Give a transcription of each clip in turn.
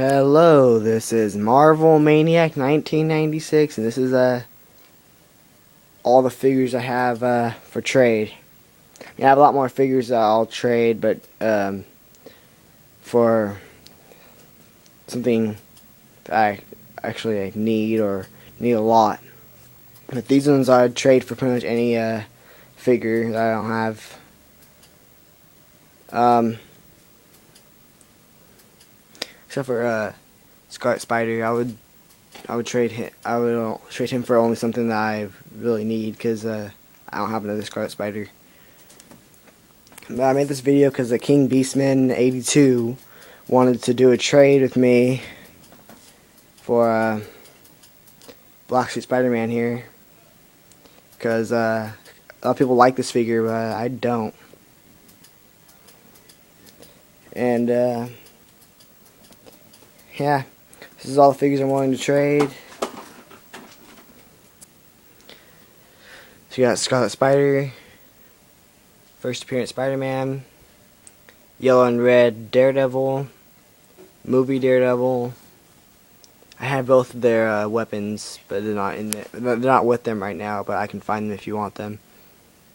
Hello, this is Marvel Maniac 1996, and this is all the figures I have for trade. I have a lot more figures that I'll trade, but for something that I need or need a lot. But these ones I'd trade for pretty much any figure that I don't have. Except for Scarlet Spider, I would trade him. I would trade him for only something that I really need, because I don't have another Scarlet Spider. But I made this video because the King Beastman 82 wanted to do a trade with me for Black Suit Spider-Man here, because a lot of people like this figure, but I don't. And yeah, this is all the figures I'm wanting to trade. So you got Scarlet Spider, first appearance Spider-Man, yellow and red Daredevil, movie Daredevil. I have both of their weapons, but they're not with them right now, but I can find them if you want them.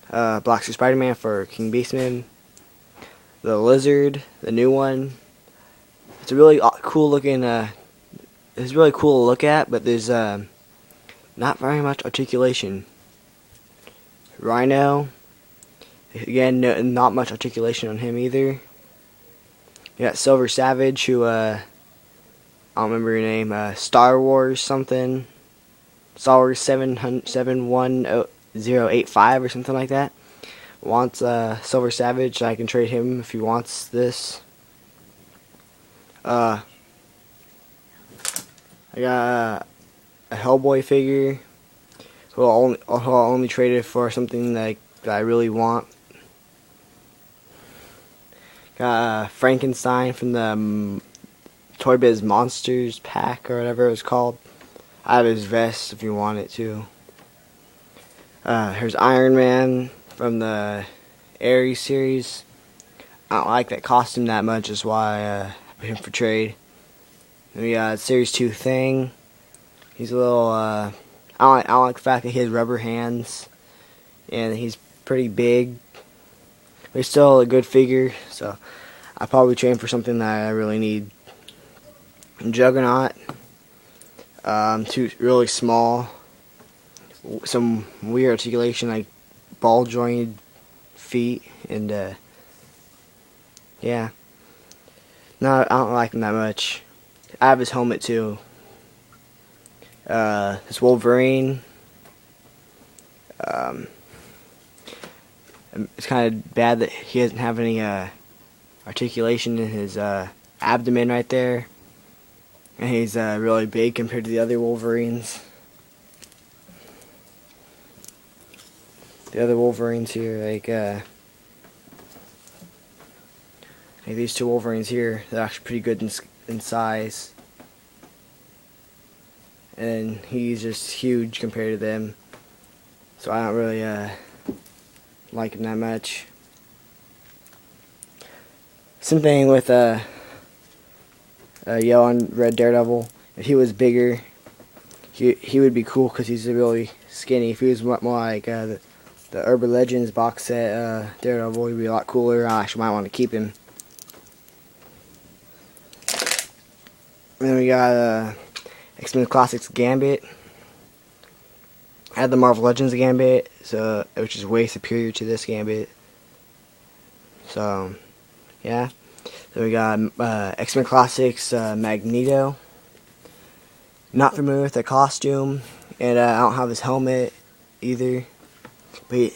Black Suit Spider-Man for King Beastman, the Lizard, the new one. It's a really cool looking. It's really cool to look at, but there's not very much articulation. Rhino, again, not much articulation on him either. You got Silver Savage, who I don't remember your name. Star Wars something. Star Wars 71085 or something like that. Wants Silver Savage. I can trade him if he wants this. I got a Hellboy figure, who I'll only trade it for something that I really want. Got Frankenstein from the Toy Biz Monsters pack, or whatever it was called. I have his vest if you want it too. Here's Iron Man from the Ares series. I don't like that costume that much, is why I put him for trade. Then we got Series 2 Thing. He's a little, I don't like the fact that he has rubber hands, and he's pretty big. But he's still a good figure, so I'll probably trade him for something that I really need. Juggernaut. Too really small. Some weird articulation, like ball jointed feet, and yeah. No, I don't like him that much. I have his helmet too. This Wolverine. It's kind of bad that he doesn't have any articulation in his abdomen right there, and he's really big compared to the other Wolverines. The other Wolverines here, like these two Wolverines here, they're actually pretty good in size. And he's just huge compared to them. So I don't really like him that much. Same thing with yellow and red Daredevil. If he was bigger, he would be cool, because he's really skinny. If he was more like the Urban Legends box set Daredevil, he'd be a lot cooler. I actually might want to keep him. And then we got X-Men Classics Gambit. I had the Marvel Legends Gambit, which is way superior to this Gambit. So, yeah. Then we got X-Men Classics Magneto. Not familiar with the costume, and I don't have his helmet either. But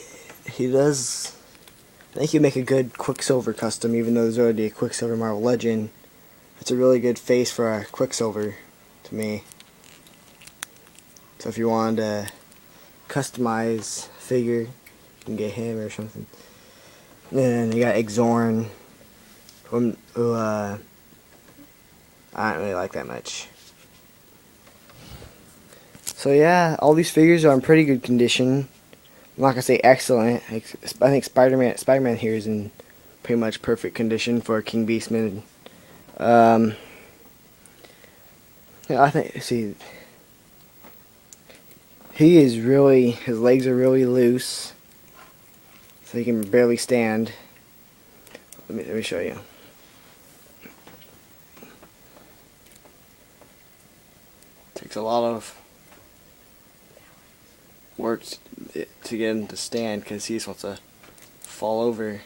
he does. I think he'd make a good Quicksilver custom, even though there's already a Quicksilver Marvel Legend. It's a really good face for a Quicksilver to me. So if you wanted to customize figure, you can get him or something. And then you got Exorn, who I don't really like that much. So yeah, all these figures are in pretty good condition. I'm not gonna say excellent. I think Spider-Man here is in pretty much perfect condition for King Beastman. Yeah, I think, see, he is really, his legs are really loose, so he can barely stand. Let me show you. Takes a lot of work to get him to stand because he just wants to fall over.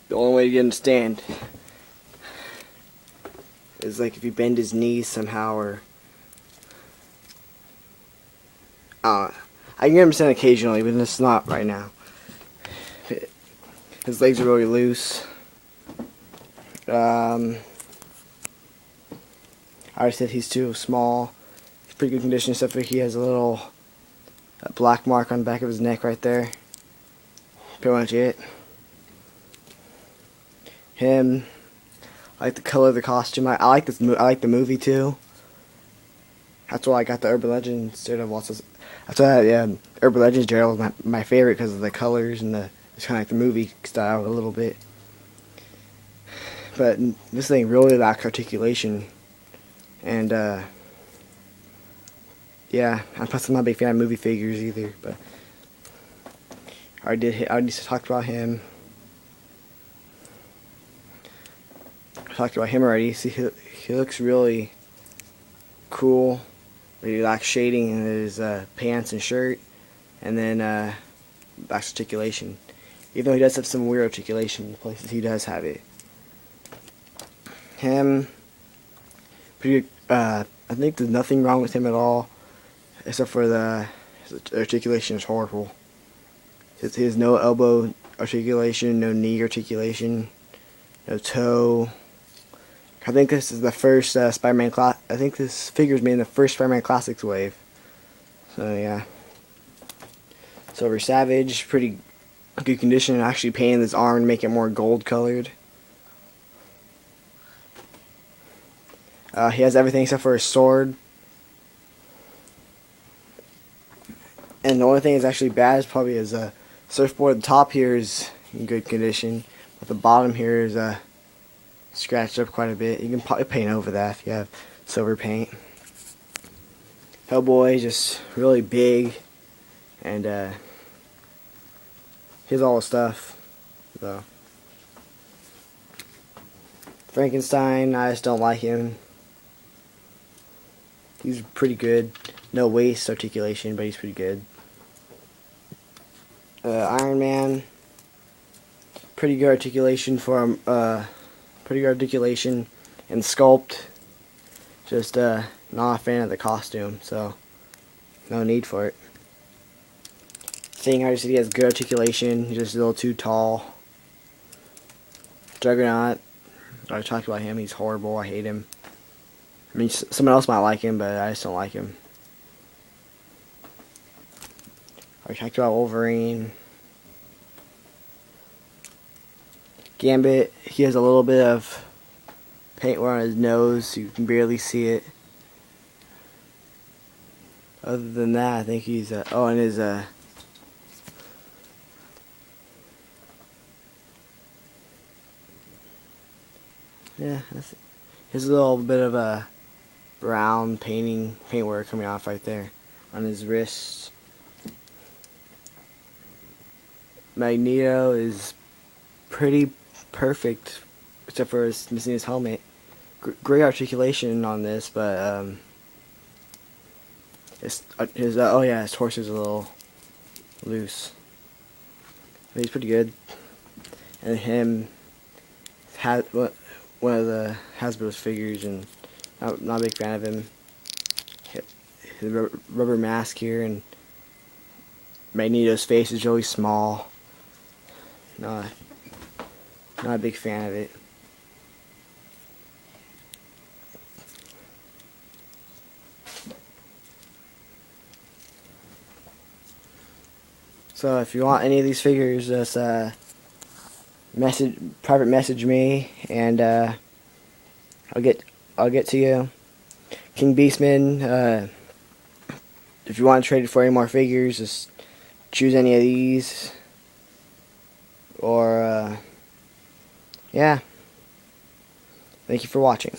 The only way to get him to stand is like if you bend his knees somehow, or I can get him to stand occasionally, but it's not right now. His legs are really loose. I already said he's too small. He's pretty good condition, except for he has a little black mark on the back of his neck right there. Pretty much it. Him. I like the color of the costume. I like this. I like the movie too. That's why I got the Urban Legends instead of Waltz's. That's why, yeah, Urban Legends Gerald was my favorite because of the colors and it's kind of like the movie style a little bit. But this thing really lacks articulation, and yeah, and plus I'm not a big fan of movie figures either. But I already talked about him. I talked about him already. See, he looks really cool. He lacks shading in his pants and shirt, and then lacks articulation. Even though he does have some weird articulation in places, he does have it. Him, pretty. I think there's nothing wrong with him at all, except for his articulation is horrible. He has no elbow articulation, no knee articulation, no toe. I think this is the first Spider-Man class. I think this figure's made in the first Spider-Man Classics wave. So yeah. Silver Savage, pretty good condition. Actually painted his arm to make it more gold colored. He has everything except for his sword. And the only thing that's actually bad is probably his surfboard. The top here is in good condition, but the bottom here is scratched up quite a bit. You can probably paint over that if you have silver paint. Hellboy, just really big, and he has all the stuff. So Frankenstein, I just don't like him. He's pretty good. No waist articulation, but he's pretty good. Iron Man, pretty good articulation for him. Pretty good articulation and sculpt. Just not a fan of the costume, so no need for it. Thing, I just said he has good articulation. He's just a little too tall. Juggernaut, I talked about him. He's horrible. I hate him. I mean, someone else might like him, but I just don't like him. I talked about Wolverine. Gambit, he has a little bit of paint wear on his nose, so you can barely see it. Other than that, I think he's, oh, and his, yeah, here's a little bit of a brown paint work coming off right there on his wrist. Magneto is pretty perfect, except for missing his helmet. Great articulation on this, but his torso is a little loose. But he's pretty good. And him had one of the Hasbro's figures, and not a big fan of him. His rubber mask here, and Magneto's face is really small. Not a big fan of it. So if you want any of these figures, just private message me, and I'll get to you. King Beastman, if you want to trade it for any more figures, just choose any of these, or yeah. Thank you for watching.